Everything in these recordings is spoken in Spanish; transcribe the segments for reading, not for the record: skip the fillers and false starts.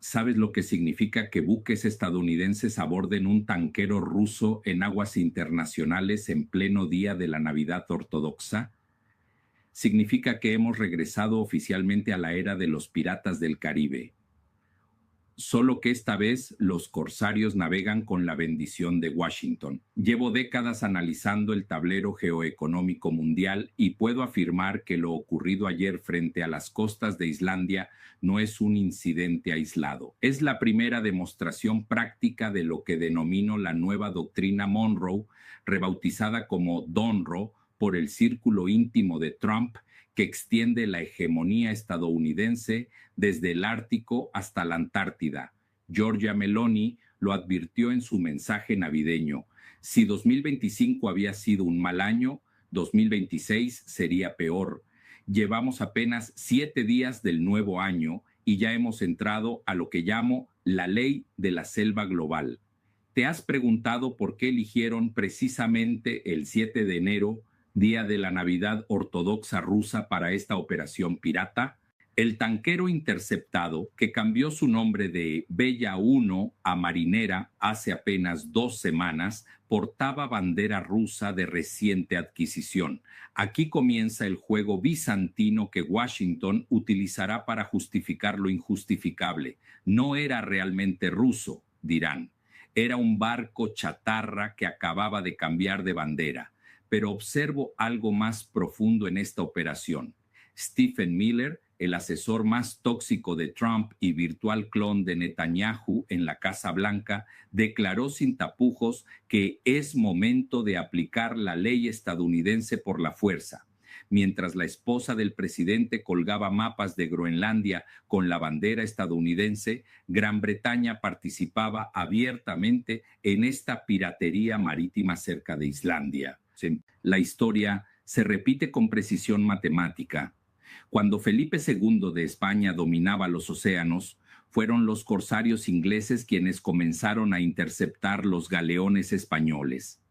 ¿Sabes lo que significa que buques estadounidenses aborden un tanquero ruso en aguas internacionales en pleno día de la Navidad ortodoxa? Significa que hemos regresado oficialmente a la era de los piratas del Caribe, solo que esta vez los corsarios navegan con la bendición de Washington. Llevo décadas analizando el tablero geoeconómico mundial y puedo afirmar que lo ocurrido ayer frente a las costas de Islandia no es un incidente aislado. Es la primera demostración práctica de lo que denomino la nueva doctrina Monroe, rebautizada como DONRO por el círculo íntimo de Trump, que extiende la hegemonía estadounidense desde el Ártico hasta la Antártida. Giorgia Meloni lo advirtió en su mensaje navideño. Si 2025 había sido un mal año, 2026 sería peor. Llevamos apenas 7 días del nuevo año y ya hemos entrado a lo que llamo la ley de la selva global. ¿Te has preguntado por qué eligieron precisamente el 7 de enero, día de la Navidad ortodoxa rusa, para esta operación pirata? El tanquero interceptado, que cambió su nombre de Bella 1 a Marinera hace apenas 2 semanas, portaba bandera rusa de reciente adquisición. Aquí comienza el juego bizantino que Washington utilizará para justificar lo injustificable. No era realmente ruso, dirán. Era un barco chatarra que acababa de cambiar de bandera. Pero observo algo más profundo en esta operación. Stephen Miller, el asesor más tóxico de Trump y virtual clon de Netanyahu en la Casa Blanca, declaró sin tapujos que es momento de aplicar la ley estadounidense por la fuerza. Mientras la esposa del presidente colgaba mapas de Groenlandia con la bandera estadounidense, Gran Bretaña participaba abiertamente en esta piratería marítima cerca de Islandia. La historia se repite con precisión matemática. Cuando Felipe II de España dominaba los océanos, fueron los corsarios ingleses quienes comenzaron a interceptar los galeones españoles.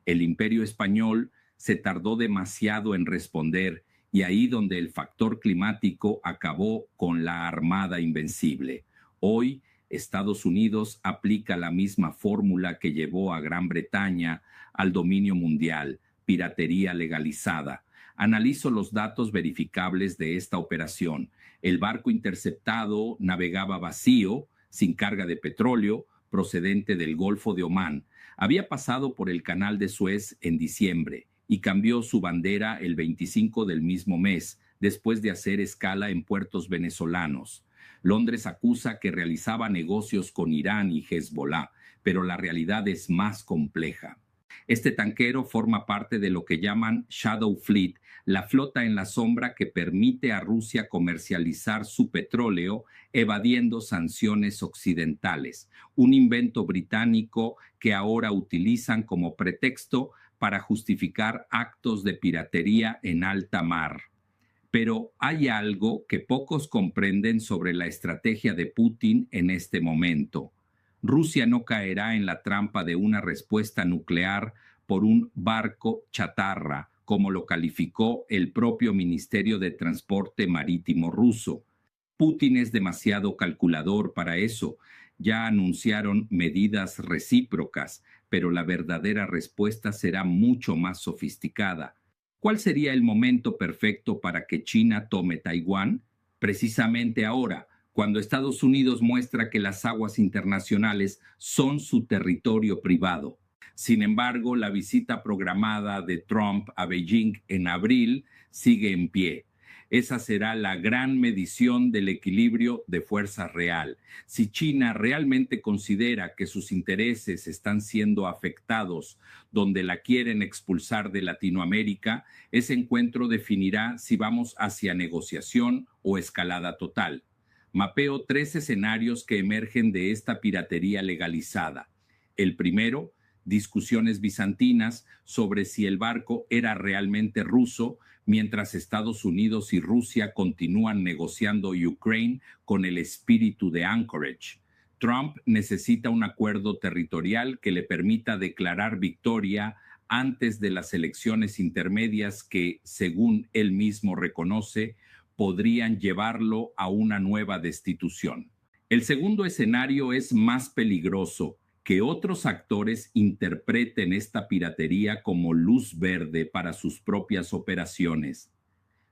El Imperio español se tardó demasiado en responder y ahí donde el factor climático acabó con la Armada Invencible. Hoy, Estados Unidos aplica la misma fórmula que llevó a Gran Bretaña al dominio mundial: piratería legalizada. Analizo los datos verificables de esta operación. El barco interceptado navegaba vacío, sin carga de petróleo, procedente del Golfo de Omán. Había pasado por el Canal de Suez en diciembre y cambió su bandera el 25 del mismo mes, después de hacer escala en puertos venezolanos. Londres acusa que realizaba negocios con Irán y Hezbollah, pero la realidad es más compleja. Este tanquero forma parte de lo que llaman Shadow Fleet, la flota en la sombra que permite a Rusia comercializar su petróleo evadiendo sanciones occidentales, un invento británico que ahora utilizan como pretexto para justificar actos de piratería en alta mar. Pero hay algo que pocos comprenden sobre la estrategia de Putin en este momento. Rusia no caerá en la trampa de una respuesta nuclear por un barco chatarra, como lo calificó el propio Ministerio de Transporte Marítimo ruso. Putin es demasiado calculador para eso. Ya anunciaron medidas recíprocas, pero la verdadera respuesta será mucho más sofisticada. ¿Cuál sería el momento perfecto para que China tome Taiwán? Precisamente ahora, cuando Estados Unidos muestra que las aguas internacionales son su territorio privado. Sin embargo, la visita programada de Trump a Beijing en abril sigue en pie. Esa será la gran medición del equilibrio de fuerza real. Si China realmente considera que sus intereses están siendo afectados donde la quieren expulsar de Latinoamérica, ese encuentro definirá si vamos hacia negociación o escalada total. Mapeo 3 escenarios que emergen de esta piratería legalizada. El primero, discusiones bizantinas sobre si el barco era realmente ruso, mientras Estados Unidos y Rusia continúan negociando Ucrania con el espíritu de Anchorage. Trump necesita un acuerdo territorial que le permita declarar victoria antes de las elecciones intermedias que, según él mismo reconoce, podrían llevarlo a una nueva destitución. El segundo escenario es más peligroso, que otros actores interpreten esta piratería como luz verde para sus propias operaciones.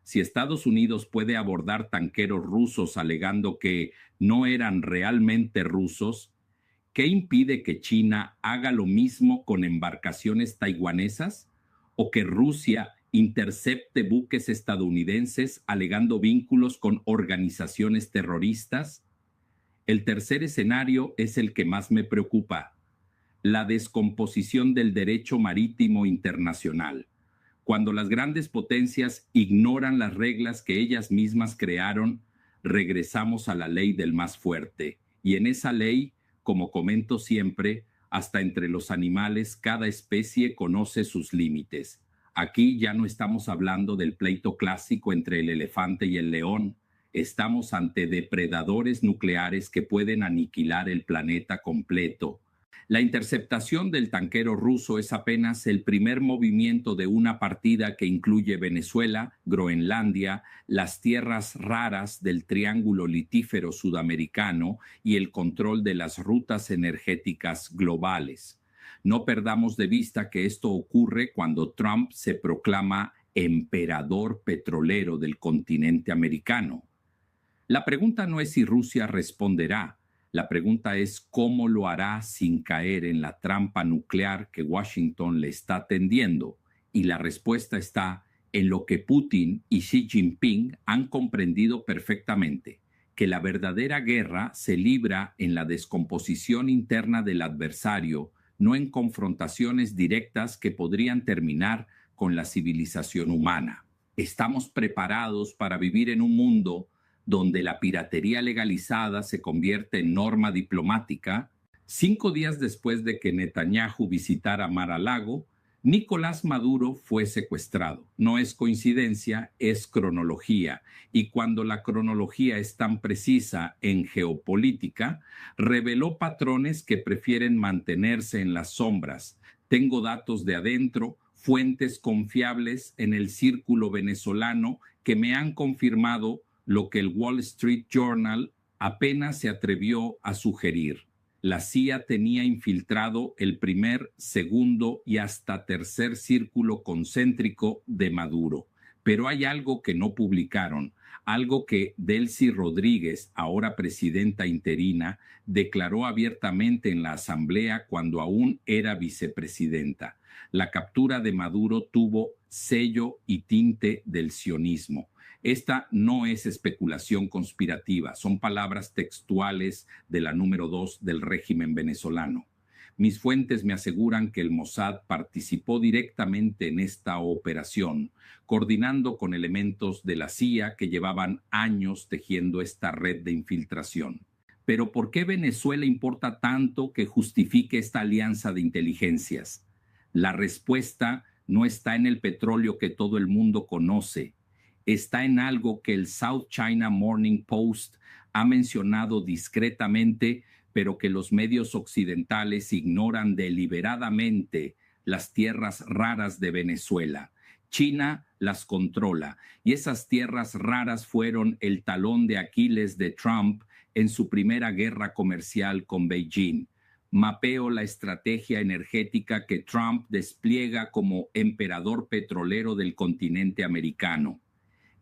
Si Estados Unidos puede abordar tanqueros rusos alegando que no eran realmente rusos, ¿qué impide que China haga lo mismo con embarcaciones taiwanesas? ¿O que Rusia intercepte buques estadounidenses alegando vínculos con organizaciones terroristas? El tercer escenario es el que más me preocupa: la descomposición del derecho marítimo internacional. Cuando las grandes potencias ignoran las reglas que ellas mismas crearon, regresamos a la ley del más fuerte. Y en esa ley, como comento siempre, hasta entre los animales cada especie conoce sus límites. Aquí ya no estamos hablando del pleito clásico entre el elefante y el león. Estamos ante depredadores nucleares que pueden aniquilar el planeta completo. La interceptación del tanquero ruso es apenas el primer movimiento de una partida que incluye Venezuela, Groenlandia, las tierras raras del Triángulo Litífero Sudamericano y el control de las rutas energéticas globales. No perdamos de vista que esto ocurre cuando Trump se proclama emperador petrolero del continente americano. La pregunta no es si Rusia responderá. La pregunta es cómo lo hará sin caer en la trampa nuclear que Washington le está tendiendo. Y la respuesta está en lo que Putin y Xi Jinping han comprendido perfectamente: que la verdadera guerra se libra en la descomposición interna del adversario, no en confrontaciones directas que podrían terminar con la civilización humana. Estamos preparados para vivir en un mundo donde la piratería legalizada se convierte en norma diplomática. 5 días después de que Netanyahu visitara Mar-a-Lago, Nicolás Maduro fue secuestrado. No es coincidencia, es cronología. Y cuando la cronología es tan precisa en geopolítica, reveló patrones que prefieren mantenerse en las sombras. Tengo datos de adentro, fuentes confiables en el círculo venezolano que me han confirmado lo que el Wall Street Journal apenas se atrevió a sugerir. La CIA tenía infiltrado el primer, segundo y hasta tercer círculo concéntrico de Maduro. Pero hay algo que no publicaron, algo que Delcy Rodríguez, ahora presidenta interina, declaró abiertamente en la Asamblea cuando aún era vicepresidenta. La captura de Maduro tuvo sello y tinte del sionismo. Esta no es especulación conspirativa, son palabras textuales de la número 2 del régimen venezolano. Mis fuentes me aseguran que el Mossad participó directamente en esta operación, coordinando con elementos de la CIA que llevaban años tejiendo esta red de infiltración. Pero ¿por qué Venezuela importa tanto que justifique esta alianza de inteligencias? La respuesta no está en el petróleo que todo el mundo conoce. Está en algo que el South China Morning Post ha mencionado discretamente, pero que los medios occidentales ignoran deliberadamente: las tierras raras de Venezuela. China las controla, y esas tierras raras fueron el talón de Aquiles de Trump en su primera guerra comercial con Beijing. Mapeo la estrategia energética que Trump despliega como emperador petrolero del continente americano.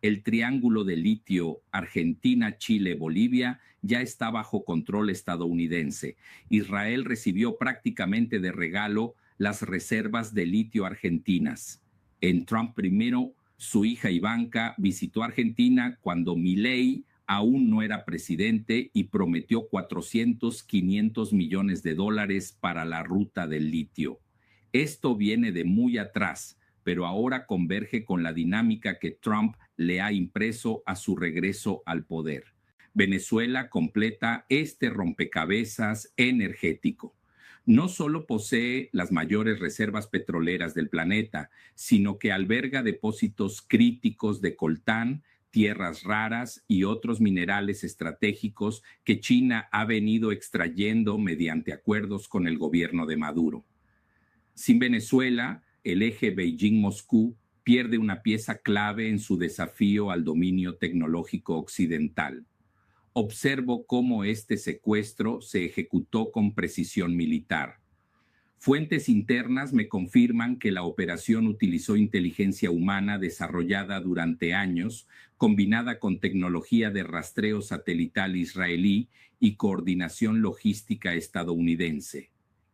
El triángulo de litio Argentina, Chile, Bolivia ya está bajo control estadounidense. Israel recibió prácticamente de regalo las reservas de litio argentinas. En Trump primero, su hija Ivanka visitó Argentina cuando Milei aún no era presidente y prometió 500 millones de dólares para la ruta del litio. Esto viene de muy atrás, pero ahora converge con la dinámica que Trump le ha impreso a su regreso al poder. Venezuela completa este rompecabezas energético. No solo posee las mayores reservas petroleras del planeta, sino que alberga depósitos críticos de coltán, tierras raras y otros minerales estratégicos que China ha venido extrayendo mediante acuerdos con el gobierno de Maduro. Sin Venezuela, el eje Beijing-Moscú pierde una pieza clave en su desafío al dominio tecnológico occidental. Observo cómo este secuestro se ejecutó con precisión militar. Fuentes internas me confirman que la operación utilizó inteligencia humana desarrollada durante años, combinada con tecnología de rastreo satelital israelí y coordinación logística estadounidense.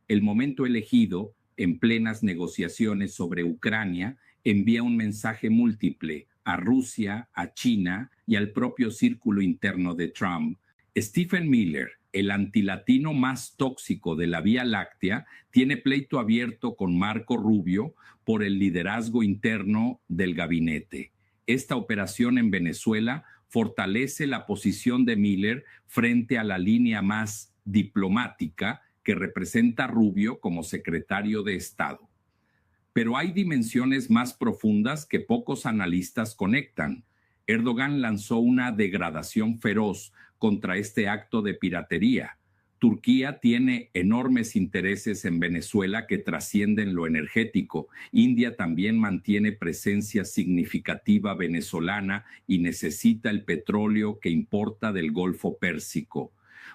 El momento elegido, en plenas negociaciones sobre Ucrania, envía un mensaje múltiple a Rusia, a China y al propio círculo interno de Trump. Stephen Miller, el antilatino más tóxico de la Vía Láctea, tiene pleito abierto con Marco Rubio por el liderazgo interno del gabinete. Esta operación en Venezuela fortalece la posición de Miller frente a la línea más diplomática que representa Rubio como secretario de Estado. Pero hay dimensiones más profundas que pocos analistas conectan. Erdogan lanzó una degradación feroz contra este acto de piratería. Turquía tiene enormes intereses en Venezuela que trascienden lo energético. India también mantiene presencia significativa venezolana y necesita el petróleo que importa del Golfo Pérsico.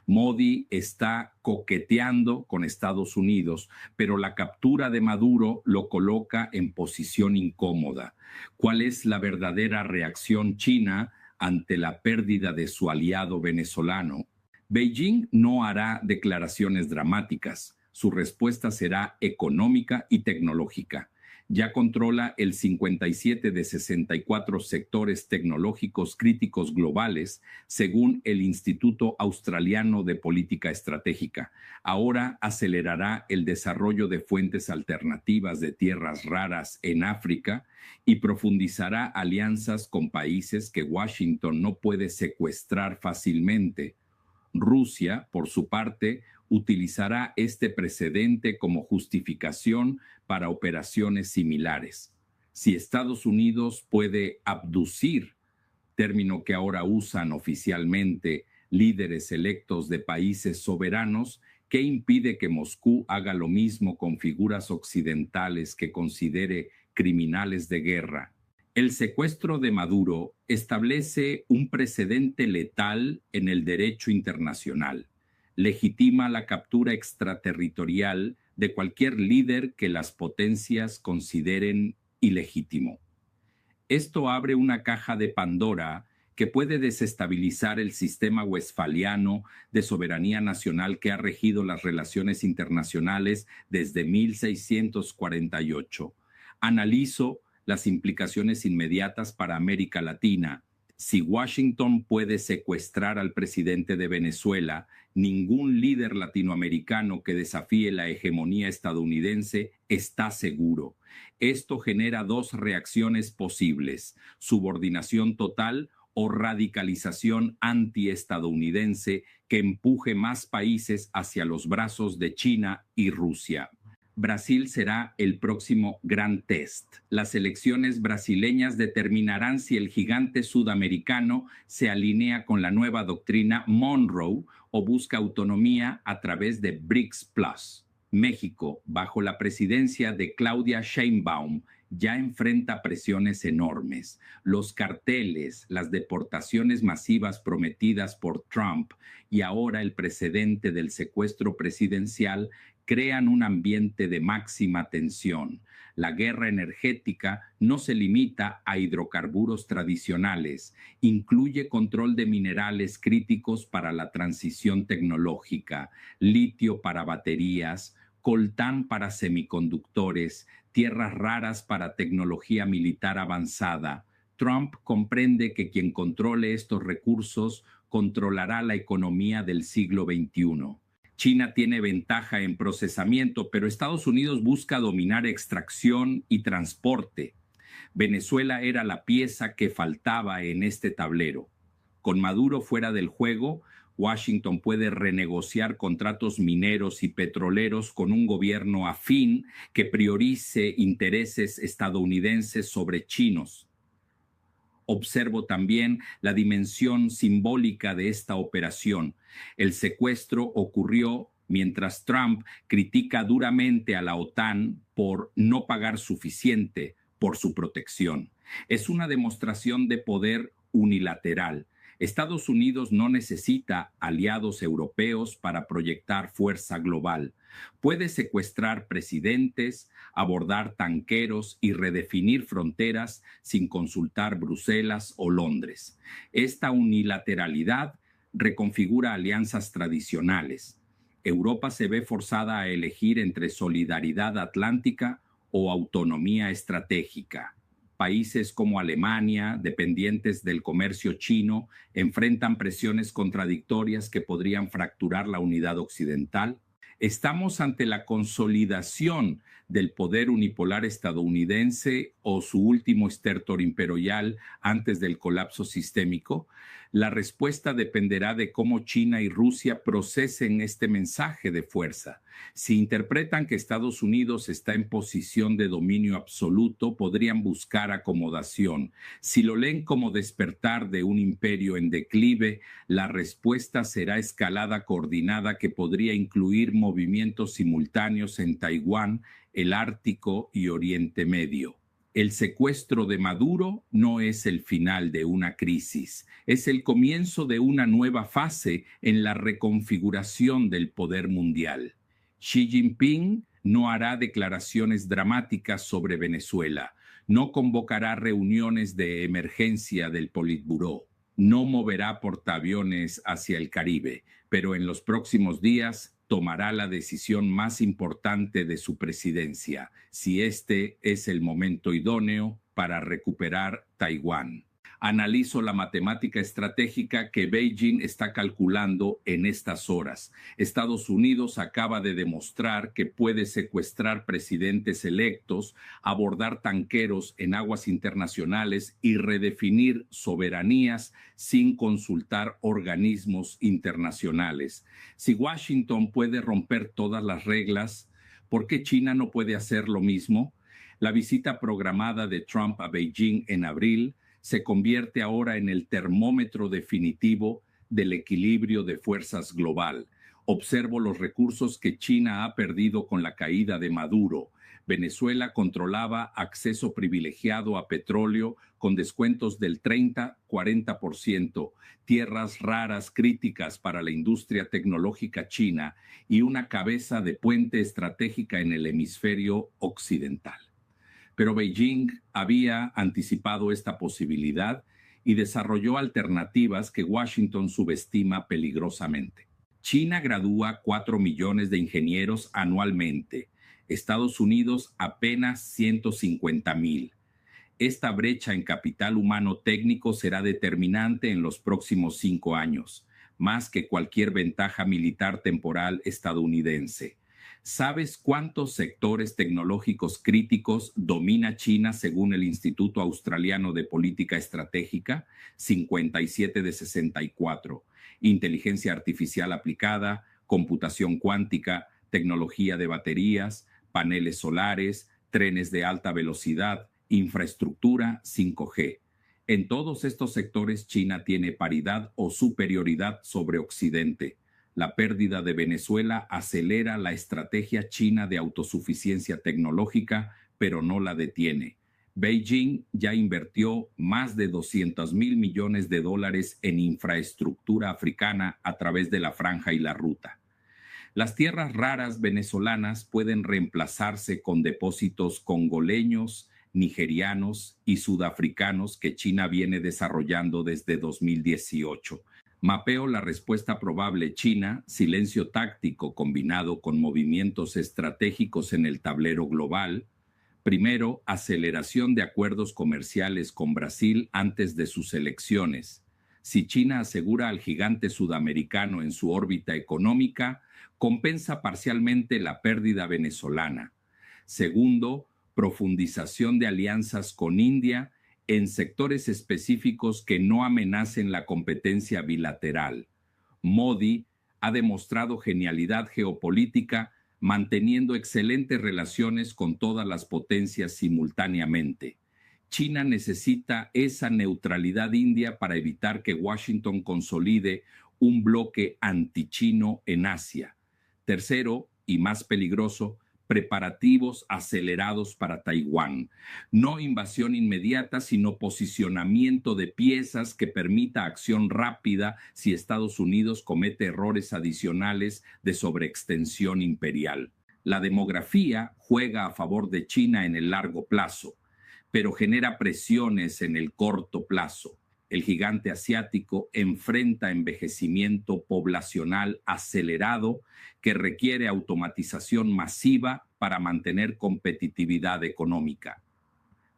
Modi está coqueteando con Estados Unidos, pero la captura de Maduro lo coloca en posición incómoda. ¿Cuál es la verdadera reacción china ante la pérdida de su aliado venezolano? Beijing no hará declaraciones dramáticas. Su respuesta será económica y tecnológica. Ya controla el 57 de 64 sectores tecnológicos críticos globales, según el Instituto Australiano de Política Estratégica. Ahora acelerará el desarrollo de fuentes alternativas de tierras raras en África y profundizará alianzas con países que Washington no puede secuestrar fácilmente. Rusia, por su parte, utilizará este precedente como justificación para operaciones similares. Si Estados Unidos puede abducir, término que ahora usan oficialmente líderes electos de países soberanos, ¿qué impide que Moscú haga lo mismo con figuras occidentales que considere criminales de guerra? El secuestro de Maduro establece un precedente letal en el derecho internacional. Legitima la captura extraterritorial de cualquier líder que las potencias consideren ilegítimo. Esto abre una caja de Pandora que puede desestabilizar el sistema westfaliano de soberanía nacional que ha regido las relaciones internacionales desde 1648. Analizo las implicaciones inmediatas para América Latina. Si Washington puede secuestrar al presidente de Venezuela, ningún líder latinoamericano que desafíe la hegemonía estadounidense está seguro. Esto genera dos reacciones posibles: subordinación total o radicalización antiestadounidense que empuje más países hacia los brazos de China y Rusia. Brasil será el próximo gran test. Las elecciones brasileñas determinarán si el gigante sudamericano se alinea con la nueva doctrina Monroe o busca autonomía a través de BRICS Plus. México, bajo la presidencia de Claudia Sheinbaum, ya enfrenta presiones enormes. Los carteles, las deportaciones masivas prometidas por Trump y ahora el precedente del secuestro presidencial crean un ambiente de máxima tensión. La guerra energética no se limita a hidrocarburos tradicionales, incluye control de minerales críticos para la transición tecnológica, litio para baterías, coltán para semiconductores, tierras raras para tecnología militar avanzada. Trump comprende que quien controle estos recursos controlará la economía del siglo XXI. China tiene ventaja en procesamiento, pero Estados Unidos busca dominar extracción y transporte. Venezuela era la pieza que faltaba en este tablero. Con Maduro fuera del juego, Washington puede renegociar contratos mineros y petroleros con un gobierno afín que priorice intereses estadounidenses sobre chinos. Observo también la dimensión simbólica de esta operación. El secuestro ocurrió mientras Trump critica duramente a la OTAN por no pagar suficiente por su protección. Es una demostración de poder unilateral. Estados Unidos no necesita aliados europeos para proyectar fuerza global. Puede secuestrar presidentes, abordar tanqueros y redefinir fronteras sin consultar Bruselas o Londres. Esta unilateralidad reconfigura alianzas tradicionales. Europa se ve forzada a elegir entre solidaridad atlántica o autonomía estratégica. Países como Alemania, dependientes del comercio chino, enfrentan presiones contradictorias que podrían fracturar la unidad occidental. ¿Estamos ante la consolidación del poder unipolar estadounidense o su último estertor imperial antes del colapso sistémico? La respuesta dependerá de cómo China y Rusia procesen este mensaje de fuerza. Si interpretan que Estados Unidos está en posición de dominio absoluto, podrían buscar acomodación. Si lo leen como despertar de un imperio en declive, la respuesta será escalada coordinada que podría incluir movimientos simultáneos en Taiwán, el Ártico y Oriente Medio. El secuestro de Maduro no es el final de una crisis, es el comienzo de una nueva fase en la reconfiguración del poder mundial. Xi Jinping no hará declaraciones dramáticas sobre Venezuela, no convocará reuniones de emergencia del Politburó, no moverá portaaviones hacia el Caribe, pero en los próximos días tomará la decisión más importante de su presidencia, si este es el momento idóneo para recuperar Taiwán. Analizo la matemática estratégica que Beijing está calculando en estas horas. Estados Unidos acaba de demostrar que puede secuestrar presidentes electos, abordar tanqueros en aguas internacionales y redefinir soberanías sin consultar organismos internacionales. Si Washington puede romper todas las reglas, ¿por qué China no puede hacer lo mismo? La visita programada de Trump a Beijing en abril se convierte ahora en el termómetro definitivo del equilibrio de fuerzas global. Observo los recursos que China ha perdido con la caída de Maduro. Venezuela controlaba acceso privilegiado a petróleo con descuentos del 30-40%, tierras raras críticas para la industria tecnológica china y una cabeza de puente estratégica en el hemisferio occidental. Pero Beijing había anticipado esta posibilidad y desarrolló alternativas que Washington subestima peligrosamente. China gradúa 4 millones de ingenieros anualmente, Estados Unidos apenas 150,000. Esta brecha en capital humano técnico será determinante en los próximos 5 años, más que cualquier ventaja militar temporal estadounidense. ¿Sabes cuántos sectores tecnológicos críticos domina China según el Instituto Australiano de Política Estratégica? 57 de 64. Inteligencia artificial aplicada, computación cuántica, tecnología de baterías, paneles solares, trenes de alta velocidad, infraestructura 5G. En todos estos sectores China tiene paridad o superioridad sobre Occidente. La pérdida de Venezuela acelera la estrategia china de autosuficiencia tecnológica, pero no la detiene. Beijing ya invirtió más de 200,000 millones de dólares en infraestructura africana a través de la Franja y la Ruta. Las tierras raras venezolanas pueden reemplazarse con depósitos congoleños, nigerianos y sudafricanos que China viene desarrollando desde 2018. Mapeo la respuesta probable china, silencio táctico combinado con movimientos estratégicos en el tablero global. Primero, aceleración de acuerdos comerciales con Brasil antes de sus elecciones. Si China asegura al gigante sudamericano en su órbita económica, compensa parcialmente la pérdida venezolana. Segundo, profundización de alianzas con India en sectores específicos que no amenacen la competencia bilateral. Modi ha demostrado genialidad geopolítica manteniendo excelentes relaciones con todas las potencias simultáneamente. China necesita esa neutralidad india para evitar que Washington consolide un bloque antichino en Asia. Tercero, y más peligroso, preparativos acelerados para Taiwán. No invasión inmediata, sino posicionamiento de piezas que permita acción rápida si Estados Unidos comete errores adicionales de sobreextensión imperial. La demografía juega a favor de China en el largo plazo, pero genera presiones en el corto plazo. El gigante asiático enfrenta envejecimiento poblacional acelerado que requiere automatización masiva para mantener competitividad económica.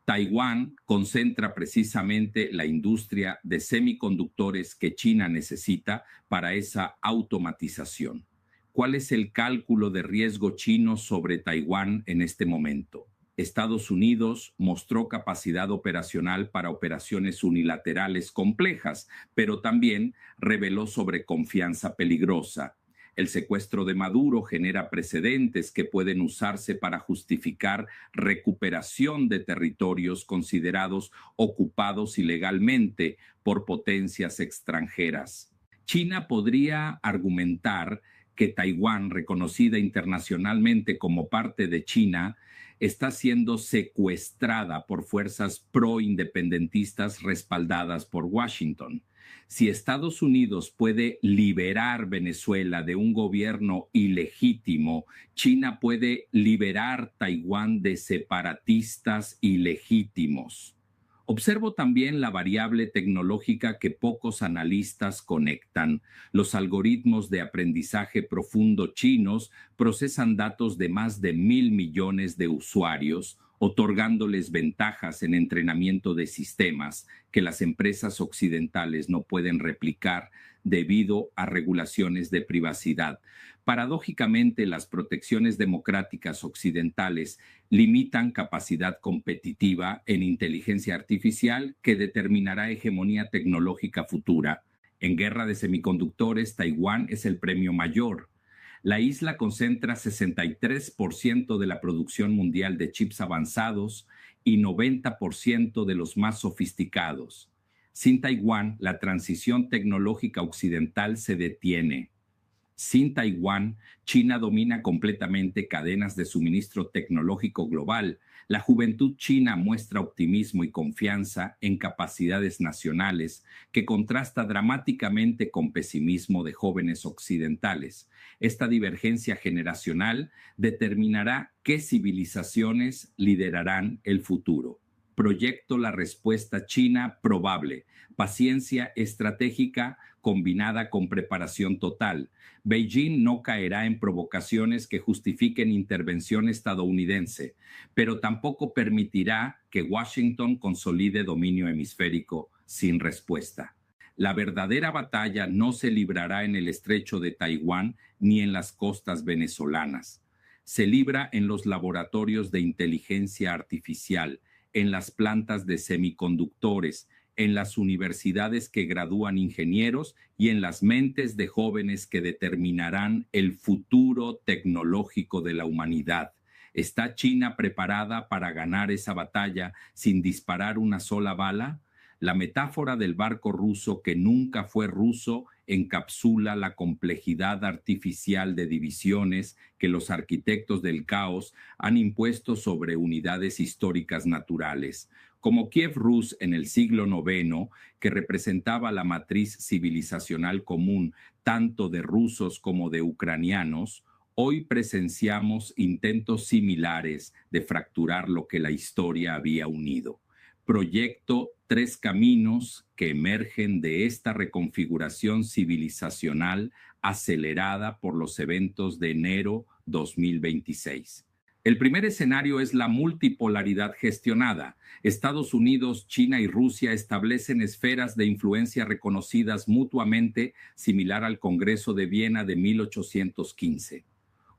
Taiwán concentra precisamente la industria de semiconductores que China necesita para esa automatización. ¿Cuál es el cálculo de riesgo chino sobre Taiwán en este momento? Estados Unidos mostró capacidad operacional para operaciones unilaterales complejas, pero también reveló sobreconfianza peligrosa. El secuestro de Maduro genera precedentes que pueden usarse para justificar recuperación de territorios considerados ocupados ilegalmente por potencias extranjeras. China podría argumentar que Taiwán, reconocida internacionalmente como parte de China, está siendo secuestrada por fuerzas pro-independentistas respaldadas por Washington. Si Estados Unidos puede liberar Venezuela de un gobierno ilegítimo, China puede liberar Taiwán de separatistas ilegítimos. Observo también la variable tecnológica que pocos analistas conectan. Los algoritmos de aprendizaje profundo chinos procesan datos de más de 1.000 millones de usuarios, otorgándoles ventajas en entrenamiento de sistemas que las empresas occidentales no pueden replicar debido a regulaciones de privacidad. Paradójicamente, las protecciones democráticas occidentales limitan capacidad competitiva en inteligencia artificial que determinará hegemonía tecnológica futura. En guerra de semiconductores, Taiwán es el premio mayor. La isla concentra 63% de la producción mundial de chips avanzados y 90% de los más sofisticados. Sin Taiwán, la transición tecnológica occidental se detiene. Sin Taiwán, China domina completamente cadenas de suministro tecnológico global. La juventud china muestra optimismo y confianza en capacidades nacionales que contrasta dramáticamente con pesimismo de jóvenes occidentales. Esta divergencia generacional determinará qué civilizaciones liderarán el futuro. Proyecto la respuesta china probable, paciencia estratégica combinada con preparación total. Beijing no caerá en provocaciones que justifiquen intervención estadounidense, pero tampoco permitirá que Washington consolide dominio hemisférico sin respuesta. La verdadera batalla no se librará en el estrecho de Taiwán ni en las costas venezolanas. Se libra en los laboratorios de inteligencia artificial, en las plantas de semiconductores, en las universidades que gradúan ingenieros y en las mentes de jóvenes que determinarán el futuro tecnológico de la humanidad. ¿Está China preparada para ganar esa batalla sin disparar una sola bala? La metáfora del barco ruso que nunca fue ruso encapsula la complejidad artificial de divisiones que los arquitectos del caos han impuesto sobre unidades históricas naturales. Como Kiev Rus en el siglo IX, que representaba la matriz civilizacional común tanto de rusos como de ucranianos, hoy presenciamos intentos similares de fracturar lo que la historia había unido. Proyecto Tres Caminos que emergen de esta reconfiguración civilizacional acelerada por los eventos de enero 2026. El primer escenario es la multipolaridad gestionada. Estados Unidos, China y Rusia establecen esferas de influencia reconocidas mutuamente, similar al Congreso de Viena de 1815.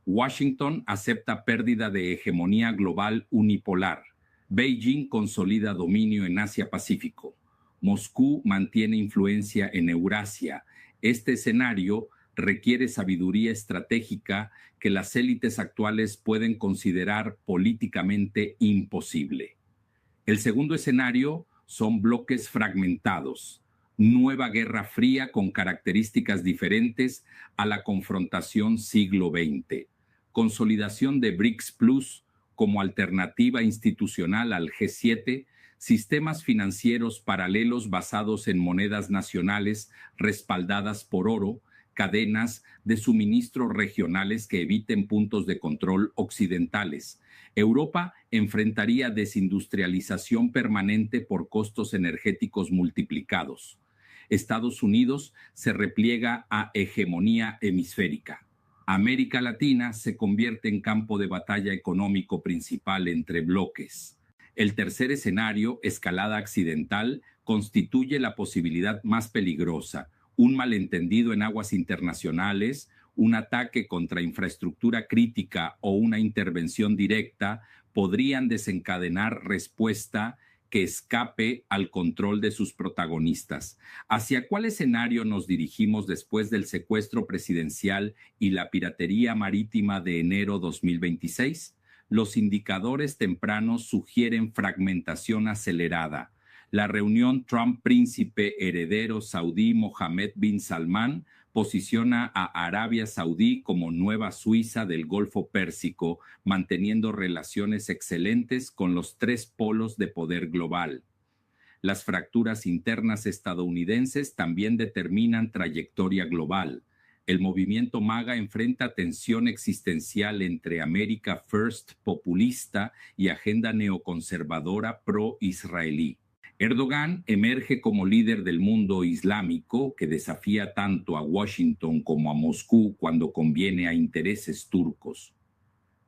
Washington acepta pérdida de hegemonía global unipolar. Beijing consolida dominio en Asia-Pacífico. Moscú mantiene influencia en Eurasia. Este escenario requiere sabiduría estratégica que las élites actuales pueden considerar políticamente imposible. El segundo escenario son bloques fragmentados, nueva guerra fría con características diferentes a la confrontación siglo XX. consolidación de BRICS Plus como alternativa institucional al G7, sistemas financieros paralelos basados en monedas nacionales respaldadas por oro, cadenas de suministro regionales que eviten puntos de control occidentales. Europa enfrentaría desindustrialización permanente por costos energéticos multiplicados. Estados Unidos se repliega a hegemonía hemisférica. América Latina se convierte en campo de batalla económico principal entre bloques. El tercer escenario, escalada accidental, constituye la posibilidad más peligrosa. Un malentendido en aguas internacionales, un ataque contra infraestructura crítica o una intervención directa podrían desencadenar respuesta que escape al control de sus protagonistas. ¿Hacia cuál escenario nos dirigimos después del secuestro presidencial y la piratería marítima de enero 2026? Los indicadores tempranos sugieren fragmentación acelerada. La reunión Trump-Príncipe heredero saudí Mohammed bin Salman posiciona a Arabia Saudí como nueva Suiza del Golfo Pérsico, manteniendo relaciones excelentes con los tres polos de poder global. Las fracturas internas estadounidenses también determinan trayectoria global. El movimiento MAGA enfrenta tensión existencial entre America First populista y agenda neoconservadora pro-israelí. Erdogan emerge como líder del mundo islámico que desafía tanto a Washington como a Moscú cuando conviene a intereses turcos.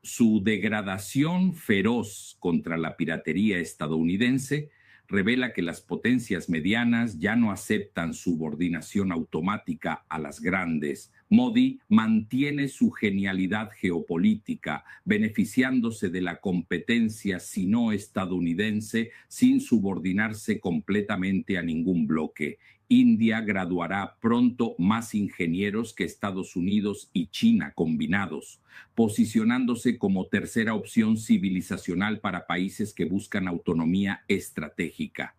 Su degradación feroz contra la piratería estadounidense revela que las potencias medianas ya no aceptan subordinación automática a las grandes. Modi mantiene su genialidad geopolítica, beneficiándose de la competencia sino estadounidense sin subordinarse completamente a ningún bloque. India graduará pronto más ingenieros que Estados Unidos y China combinados, posicionándose como tercera opción civilizacional para países que buscan autonomía estratégica.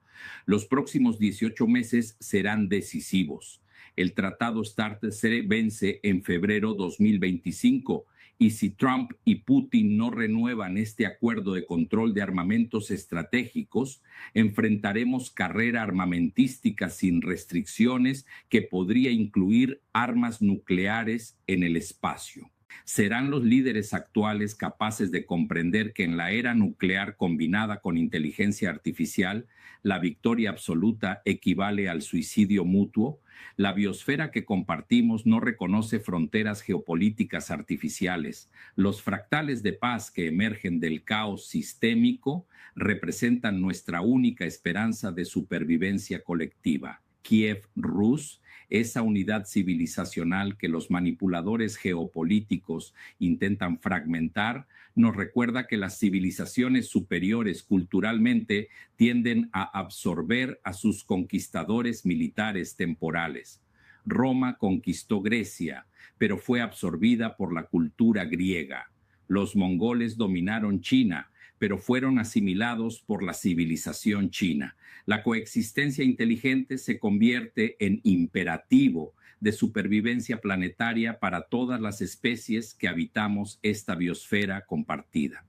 Los próximos 18 meses serán decisivos. El Tratado START se vence en febrero 2025 y si Trump y Putin no renuevan este acuerdo de control de armamentos estratégicos, enfrentaremos carrera armamentística sin restricciones que podría incluir armas nucleares en el espacio. ¿Serán los líderes actuales capaces de comprender que en la era nuclear combinada con inteligencia artificial, la victoria absoluta equivale al suicidio mutuo? La biosfera que compartimos no reconoce fronteras geopolíticas artificiales. Los fractales de paz que emergen del caos sistémico representan nuestra única esperanza de supervivencia colectiva. Kiev Rus, esa unidad civilizacional que los manipuladores geopolíticos intentan fragmentar, nos recuerda que las civilizaciones superiores culturalmente tienden a absorber a sus conquistadores militares temporales. Roma conquistó Grecia, pero fue absorbida por la cultura griega. Los mongoles dominaron China, pero fueron asimilados por la civilización china. La coexistencia inteligente se convierte en imperativo de supervivencia planetaria para todas las especies que habitamos esta biosfera compartida.